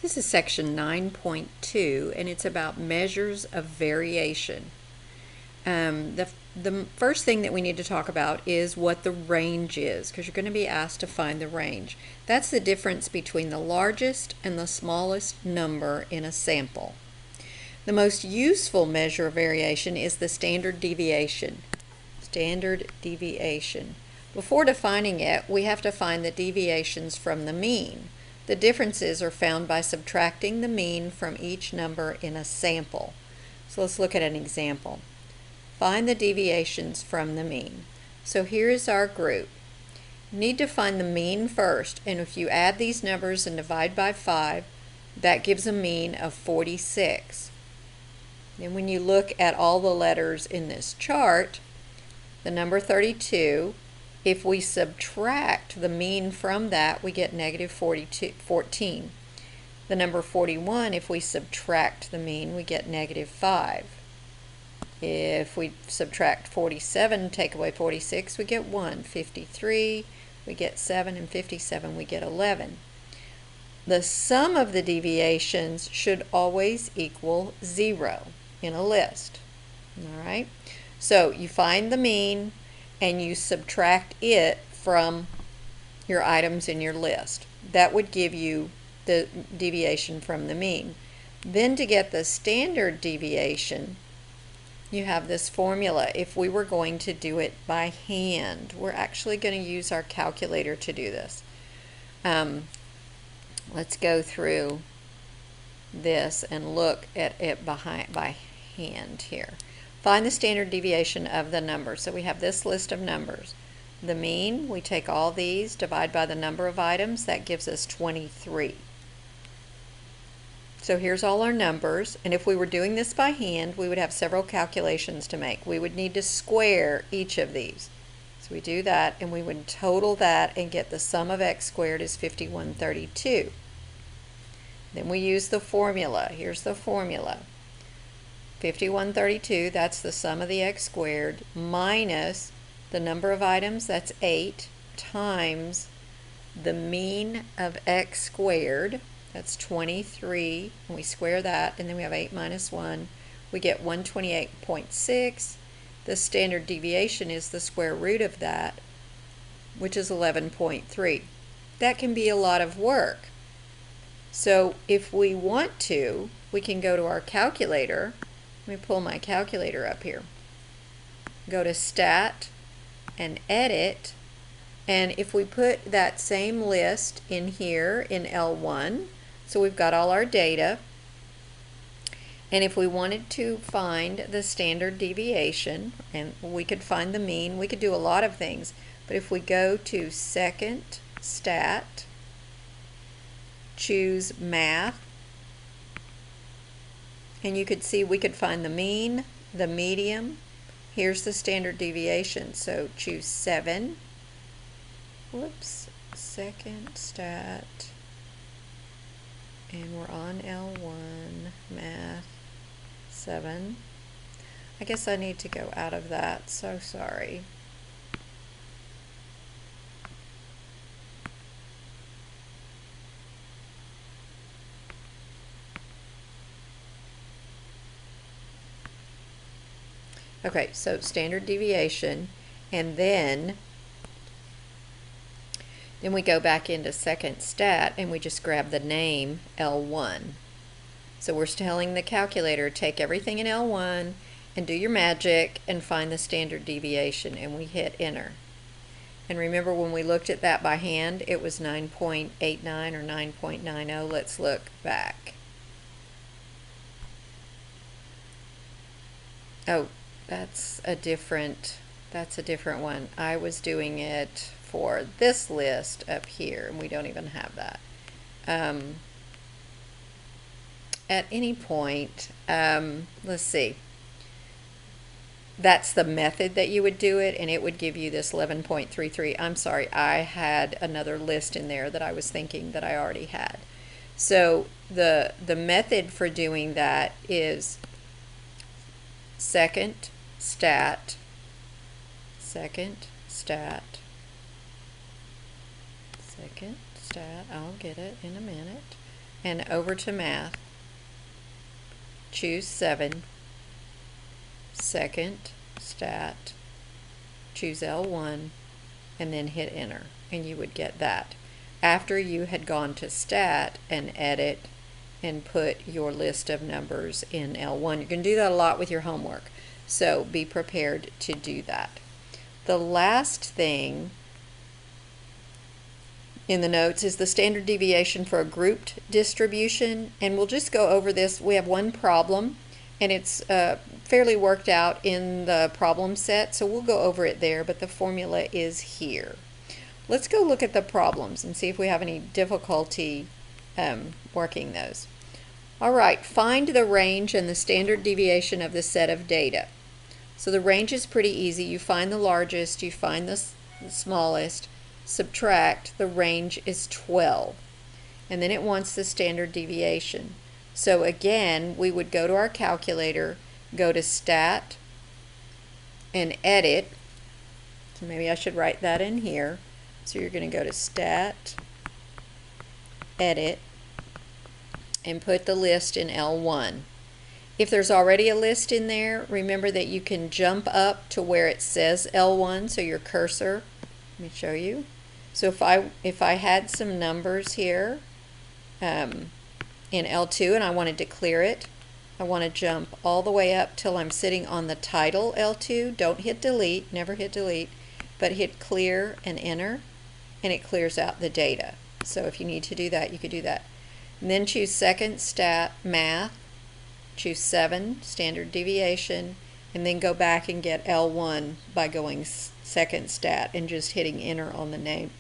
This is section 9.2, and it's about measures of variation. The first thing that we need to talk about is what the range is, because you're going to be asked to find the range. That's the difference between the largest and the smallest number in a sample. The most useful measure of variation is the standard deviation. Standard deviation. Before defining it, we have to find the deviations from the mean. The differences are found by subtracting the mean from each number in a sample. So let's look at an example. Find the deviations from the mean. So here is our group. You need to find the mean first, and if you add these numbers and divide by 5, that gives a mean of 46. Then when you look at all the letters in this chart, the number 32, if we subtract the mean from that, we get negative 14. The number 41, if we subtract the mean, we get negative 5. If we subtract 47, take away 46, we get 1. 53, we get 7, and 57, we get 11. The sum of the deviations should always equal 0 in a list. All right? So you find the mean and you subtract it from your items in your list. That would give you the deviation from the mean. Then to get the standard deviation, you have this formula. If we were going to do it by hand, we're actually going to use our calculator to do this. Let's go through this and look at it by hand here. Find the standard deviation of the number. So we have this list of numbers. The mean, we take all these, divide by the number of items, that gives us 23. So here's all our numbers, and if we were doing this by hand, we would have several calculations to make. We would need to square each of these. So we do that, and we would total that and get the sum of x squared is 5132. Then we use the formula. Here's the formula. 5132, that's the sum of the x squared, minus the number of items, that's 8, times the mean of x squared, that's 23, and we square that, and then we have 8 minus 1. We get 128.6. The standard deviation is the square root of that, which is 11.3. That can be a lot of work. So if we want to, we can go to our calculator. Let me pull my calculator up here. Go to Stat and Edit, and if we put that same list in here in L1, so we've got all our data, and if we wanted to find the standard deviation, and we could find the mean, we could do a lot of things, but if we go to Second Stat, choose Math, and you could see we could find the mean, the median. Here's the standard deviation. So choose 7. Whoops. Second Stat. And we're on L1. Math. 7. I guess I need to go out of that. So sorry. Okay, so standard deviation, and then we go back into Second Stat and we just grab the name L1. So we're telling the calculator, take everything in L1 and do your magic and find the standard deviation, and we hit enter. And remember when we looked at that by hand, it was 9.89 or 9.90. Let's look back. Oh, that's a different one. I was doing it for this list up here, and we don't even have that. At any point, let's see. That's the method that you would do it, and it would give you this 11.33. I'm sorry, I had another list in there that I was thinking that I already had. So the method for doing that is Second Stat, I'll get it in a minute. and over to Math, choose 7, second stat, choose L1, and then hit enter, and you would get that. After you had gone to stat and edit and put your list of numbers in L1. You can do that a lot with your homework, so be prepared to do that. The last thing in the notes is the standard deviation for a grouped distribution, and we'll just go over this. We have one problem, and it's fairly worked out in the problem set, so we'll go over it there, but the formula is here. Let's go look at the problems and see if we have any difficulty working those. All right, find the range and the standard deviation of the set of data. So the range is pretty easy. You find the largest, you find the smallest, subtract, the range is 12. And then it wants the standard deviation. So again, we would go to our calculator, go to stat, and edit. So maybe I should write that in here. So you're going to go to stat, edit, and put the list in L1. If there's already a list in there, remember that you can jump up to where it says L1, so your cursor, let me show you. So if I had some numbers here in L2 and I wanted to clear it, I want to jump all the way up till I'm sitting on the title L2. Don't hit delete, never hit delete, but hit clear and enter, and it clears out the data. So if you need to do that, you could do that. And then choose second stat, math, choose 7, standard deviation, and then go back and get L1 by going second stat and just hitting enter on the name.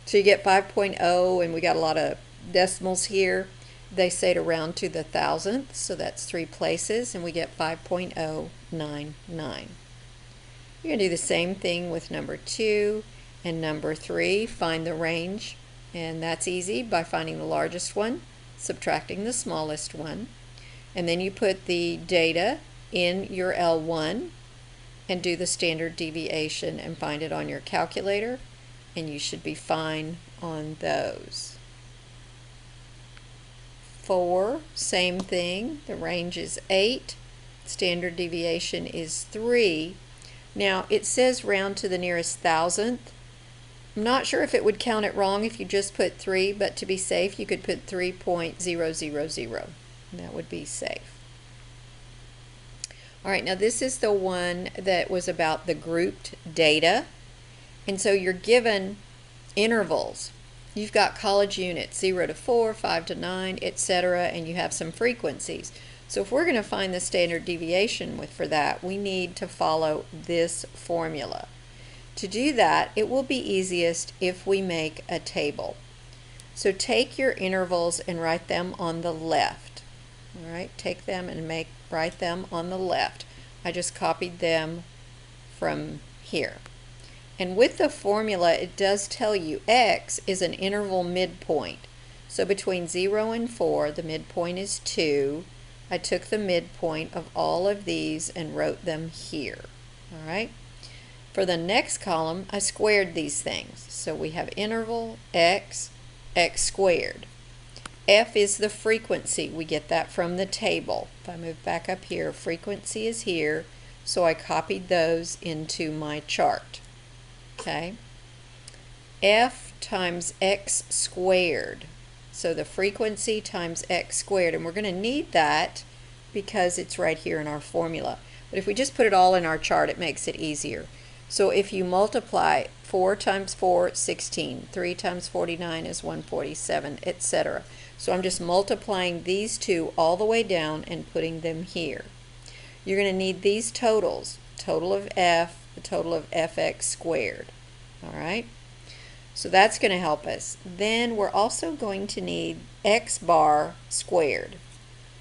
So you get 5.0, and we got a lot of decimals here. They say to round to the thousandth, so that's 3 places, and we get 5.099. You're going to do the same thing with number 2 and number 3. Find the range, and that's easy by finding the largest one, subtracting the smallest one, and then you put the data in your L1 and do the standard deviation and find it on your calculator, and you should be fine on those. 4, same thing, the range is 8, standard deviation is 3. Now it says round to the nearest thousandth. I'm not sure if it would count it wrong if you just put 3, but to be safe you could put 3.000, and that would be safe. Alright, now this is the one that was about the grouped data, and so you're given intervals. You've got college units, 0 to 4, 5 to 9, etc., and you have some frequencies. So if we're going to find the standard deviation for that, we need to follow this formula. To do that, it will be easiest if we make a table. So take your intervals and write them on the left. All right, take them and write them on the left. I just copied them from here. And with the formula, it does tell you x is an interval midpoint. So between 0 and 4, the midpoint is 2. I took the midpoint of all of these and wrote them here. All right. For the next column, I squared these things. So we have interval x, x squared. F is the frequency. We get that from the table. If I move back up here, frequency is here. So I copied those into my chart. Okay. F times x squared. So the frequency times x squared. And we're going to need that because it's right here in our formula. But if we just put it all in our chart, it makes it easier. So if you multiply 4 times 4, 16. 3 times 49 is 147, etc. So I'm just multiplying these two all the way down and putting them here. You're going to need these totals. Total of f, the total of fx squared. All right? So that's going to help us. Then we're also going to need x bar squared.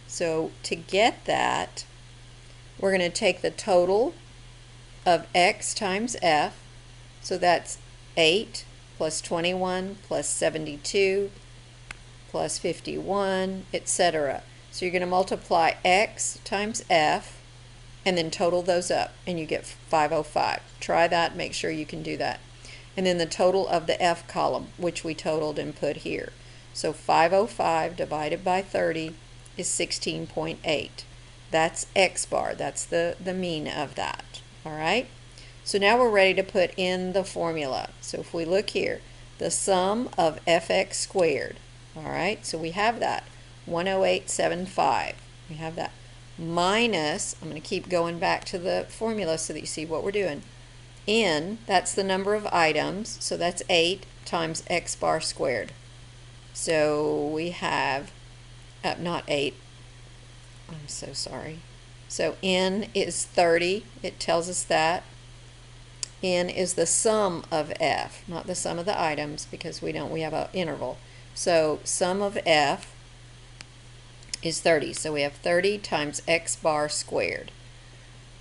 So to get that, we're going to take the total of x times f. So that's 8 plus 21 plus 72 plus 51, etc. So you're going to multiply x times f and then total those up, and you get 505. Try that, make sure you can do that. And then the total of the f column, which we totaled and put here. So 505 divided by 30 is 16.8. That's x bar. That's the mean of that. All right? So now we're ready to put in the formula. So if we look here, the sum of fx squared. All right? So we have that. 10875. We have that. Minus, I'm going to keep going back to the formula so that you see what we're doing. N, that's the number of items, so that's 8 times x bar squared. So we have, not 8, I'm so sorry. So N is 30, it tells us that. N is the sum of F, not the sum of the items, because we have an interval. So sum of F is 30. So we have 30 times x bar squared,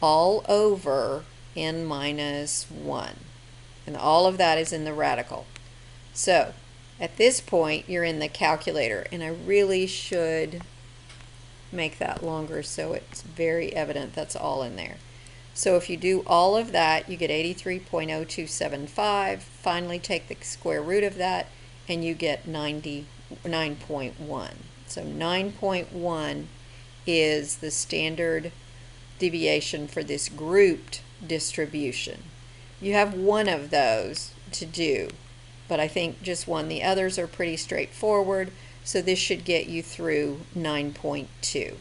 all over n minus 1. And all of that is in the radical. So at this point, you're in the calculator, and I really should make that longer so it's very evident that's all in there. So if you do all of that, you get 83.0275. Finally, take the square root of that, and you get 9.1. So 9.1 is the standard deviation for this grouped distribution. You have one of those to do, but I think just one. The others are pretty straightforward, so this should get you through 9.2.